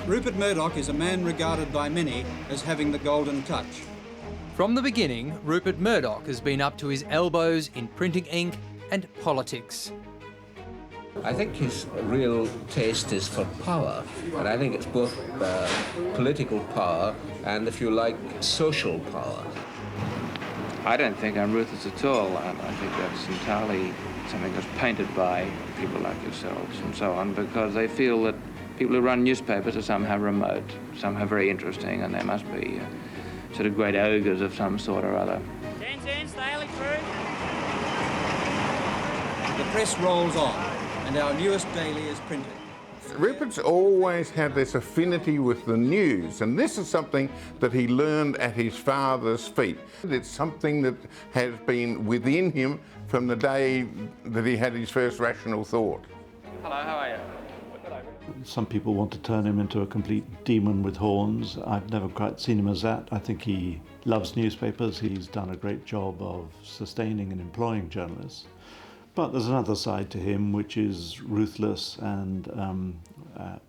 Rupert Murdoch is a man regarded by many as having the golden touch. From the beginning, Rupert Murdoch has been up to his elbows in printing ink and politics. I think his real taste is for power, and I think it's both political power and, if you like, social power. I don't think I'm ruthless at all. I think that's entirely something that's painted by people like yourselves and so on, because they feel that people who run newspapers are somehow remote, somehow very interesting, and they must be sort of great ogres of some sort or other. The press rolls on, and our newest daily is printed. Rupert's always had this affinity with the news, and this is something that he learned at his father's feet. It's something that has been within him from the day that he had his first rational thought. Hello, how are you? Some people want to turn him into a complete demon with horns. I've never quite seen him as that. I think he loves newspapers. He's done a great job of sustaining and employing journalists. But there's another side to him which is ruthless and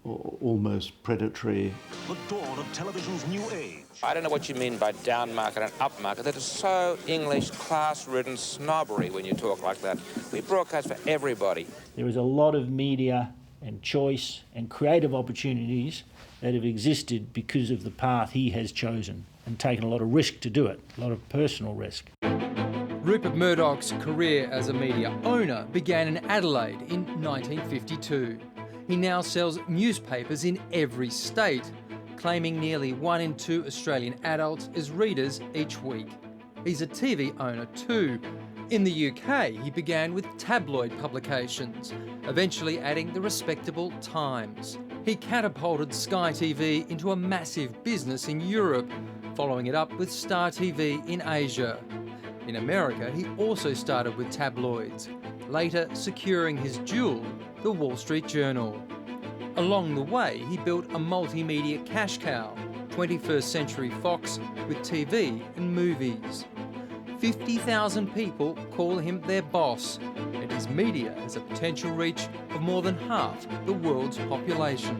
almost predatory. The dawn of television's new age. I don't know what you mean by down market and up market. That is so English, class-ridden snobbery when you talk like that. We broadcast for everybody. There is a lot of media and choice and creative opportunities that have existed because of the path he has chosen and taken a lot of risk to do it, a lot of personal risk. Rupert Murdoch's career as a media owner began in Adelaide in 1952. He now sells newspapers in every state, claiming nearly 1 in 2 Australian adults as readers each week. He's a TV owner too. In the UK, he began with tabloid publications, eventually adding the respectable Times. He catapulted Sky TV into a massive business in Europe, following it up with Star TV in Asia. In America, he also started with tabloids, later securing his jewel, the Wall Street Journal. Along the way, he built a multimedia cash cow, 21st Century Fox, with TV and movies. 50,000 people call him their boss, and his media has a potential reach of more than half the world's population.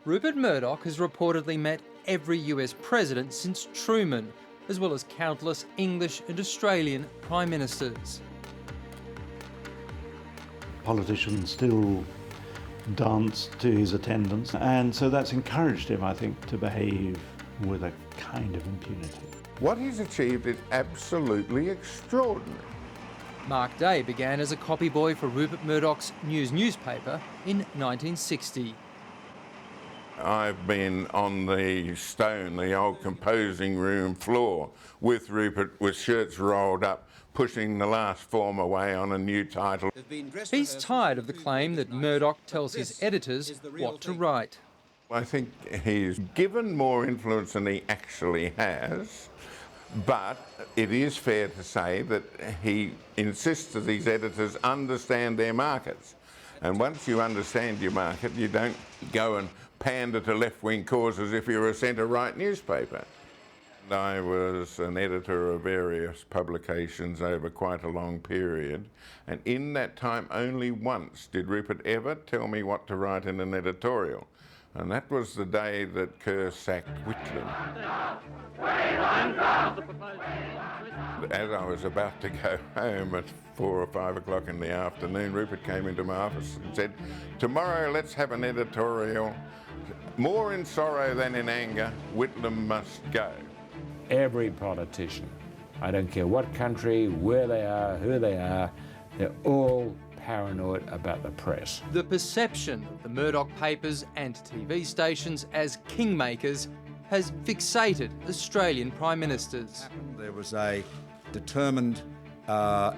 Rupert Murdoch has reportedly met every US president since Truman, as well as countless English and Australian prime ministers. Politicians still dance to his attendance, and so that's encouraged him, I think, to behave with a kind of impunity. What he's achieved is absolutely extraordinary. Mark Day began as a copy boy for Rupert Murdoch's News newspaper in 1960. I've been on the stone, the old composing room floor, with Rupert with shirts rolled up, pushing the last form away on a new title. He's tired of the claim that Murdoch tells his editors what to write. I think he's given more influence than he actually has, but it is fair to say that he insists that these editors understand their markets. And once you understand your market, you don't go and pander to left-wing causes if you're a centre-right newspaper. I was an editor of various publications over quite a long period, and in that time only once did Rupert ever tell me what to write in an editorial, and that was the day that Kerr sacked Whitlam. As I was about to go home at 4 or 5 o'clock in the afternoon, Rupert came into my office and said, "Tomorrow let's have an editorial. More in sorrow than in anger, Whitlam must go." Every politician, I don't care what country, where they are, who they are, they're all paranoid about the press. The perception of the Murdoch papers and TV stations as kingmakers has fixated Australian prime ministers. There was a determined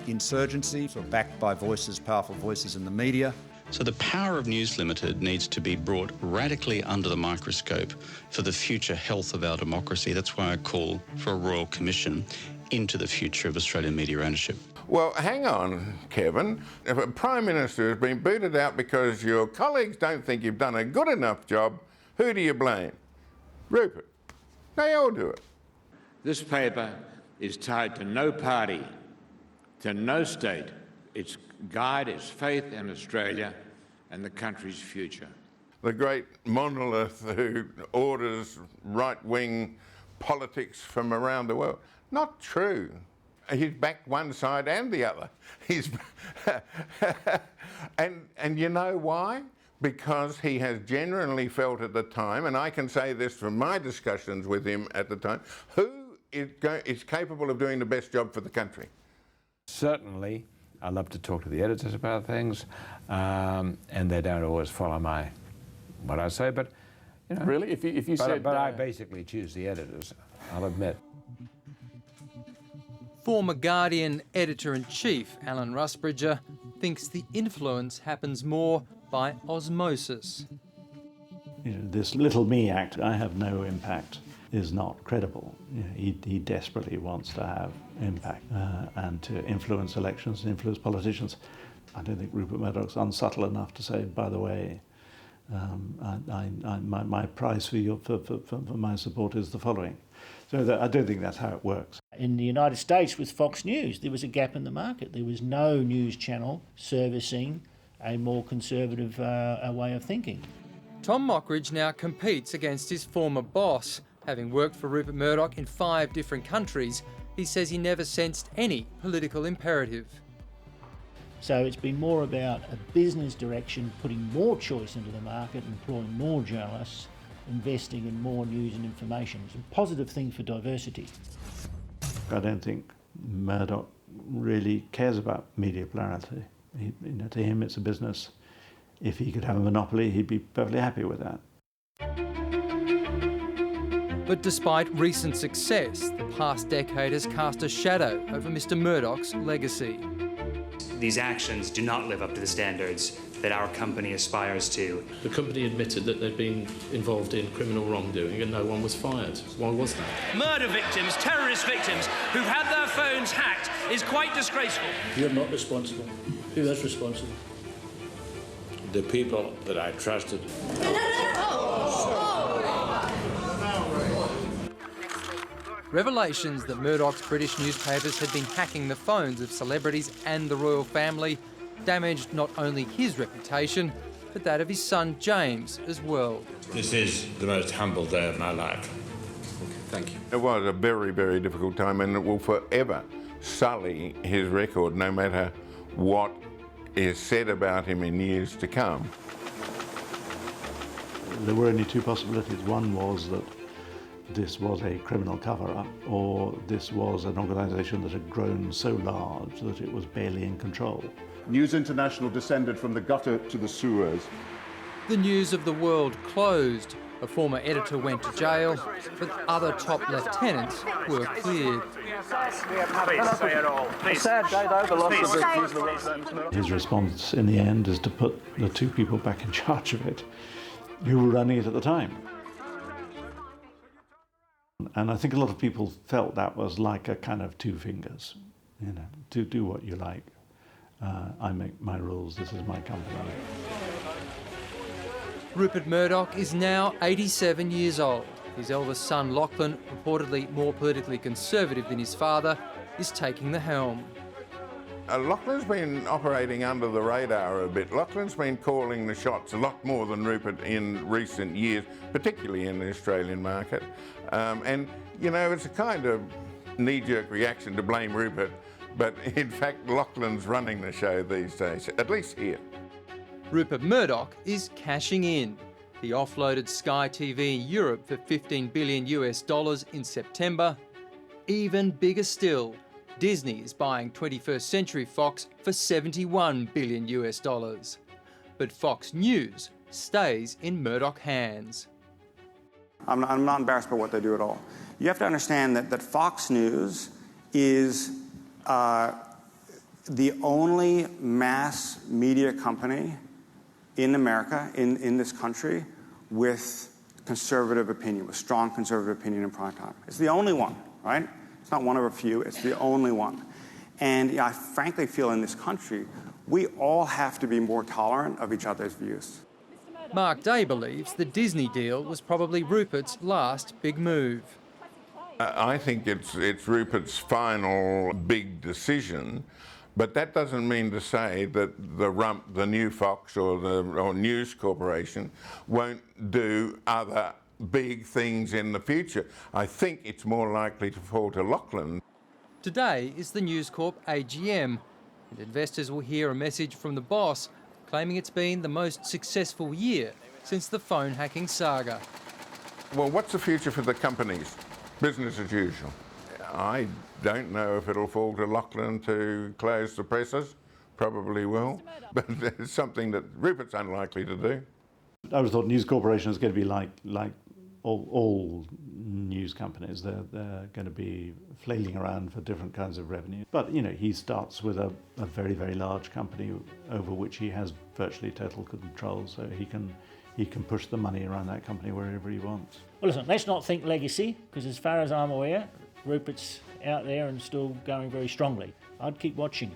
insurgency, backed by voices, powerful voices in the media. So the power of News Limited needs to be brought radically under the microscope for the future health of our democracy. That's why I call for a royal commission into the future of Australian media ownership. Well, hang on, Kevin. If a Prime Minister has been booted out because your colleagues don't think you've done a good enough job, who do you blame? Rupert. They all do it. This paper is tied to no party, to no state. Its guide is faith in Australia and the country's future. the great monolith who orders right-wing politics from around the world. Not true. He's backed one side and the other. He's and you know why? Because he has genuinely felt at the time, and I can say this from my discussions with him at the time, who is capable of doing the best job for the country. Certainly, I love to talk to the editors about things, and they don't always follow what I say, but you know. Really? If you said... But I basically choose the editors, I'll admit. Former Guardian editor-in-chief Alan Rusbridger thinks the influence happens more by osmosis. You know, this little me act, I have no impact, is not credible. You know, he desperately wants to have impact and to influence elections and influence politicians. I don't think Rupert Murdoch's unsubtle enough to say, by the way, my price for my support is the following. So I don't think that's how it works. In the United States with Fox News, there was a gap in the market. There was no news channel servicing a more conservative way of thinking. Tom Mockridge now competes against his former boss. Having worked for Rupert Murdoch in 5 different countries, he says he never sensed any political imperative. So it's been more about a business direction, putting more choice into the market, employing more journalists, investing in more news and information. It's a positive thing for diversity. I don't think Murdoch really cares about media plurality. To him, it's a business. If he could have a monopoly, he'd be perfectly happy with that. But despite recent success, the past decade has cast a shadow over Mr. Murdoch's legacy. These actions do not live up to the standards that our company aspires to. The company admitted that they'd been involved in criminal wrongdoing and no one was fired. Why was that? Murder victims, terrorist victims who've had their phones hacked is quite disgraceful. You're not responsible. Who is responsible? The people that I trusted. Revelations that Murdoch's British newspapers had been hacking the phones of celebrities and the royal family damaged not only his reputation, but that of his son James as well. This is the most humble day of my life. Thank you. It was a very, very difficult time, and it will forever sully his record, no matter what is said about him in years to come. There were only 2 possibilities. One was that this was a criminal cover-up, or this was an organisation that had grown so large that it was barely in control. News International descended from the gutter to the sewers. The News of the World closed. A former editor went to jail, but other top lieutenants were cleared. His response in the end is to put the 2 people back in charge of it who were running it at the time. And I think a lot of people felt that was like a kind of 2 fingers, you know, to do what you like. I make my rules, this is my company. Rupert Murdoch is now 87 years old. His eldest son, Lachlan, reportedly more politically conservative than his father, is taking the helm. Lachlan's been operating under the radar a bit. Lachlan's been calling the shots a lot more than Rupert in recent years, particularly in the Australian market. And, you know, it's a kind of knee-jerk reaction to blame Rupert, but in fact, Lachlan's running the show these days, at least here. Rupert Murdoch is cashing in. He offloaded Sky TV in Europe for $15 billion in September. Even bigger still, Disney is buying 21st Century Fox for $71 billion. But Fox News stays in Murdoch hands. I'm not embarrassed by what they do at all. You have to understand that Fox News is the only mass media company in America, in this country, with conservative opinion, with strong conservative opinion in prime time. It's the only one, right? It's not one of a few, it's the only one. And I frankly feel in this country, we all have to be more tolerant of each other's views. Mark Day believes the Disney deal was probably Rupert's last big move. I think it's Rupert's final big decision, But that doesn't mean to say that the new Fox or News Corporation won't do other big things in the future. I think it's more likely to fall to Lachlan. Today is the News Corp AGM, and investors will hear a message from the boss claiming it's been the most successful year since the phone hacking saga. Well, what's the future for the companies? Business as usual. I don't know if it'll fall to Lachlan to close the presses. Probably will, but it's something that Rupert's unlikely to do. I would have thought News Corporation is going to be like all news companies. They're going to be flailing around for different kinds of revenue. But, you know, he starts with a very, very large company over which he has virtually total control, so he can push the money around that company wherever he wants. Well, listen, let's not think legacy, because as far as I'm aware, Rupert's out there and still going very strongly. I'd keep watching.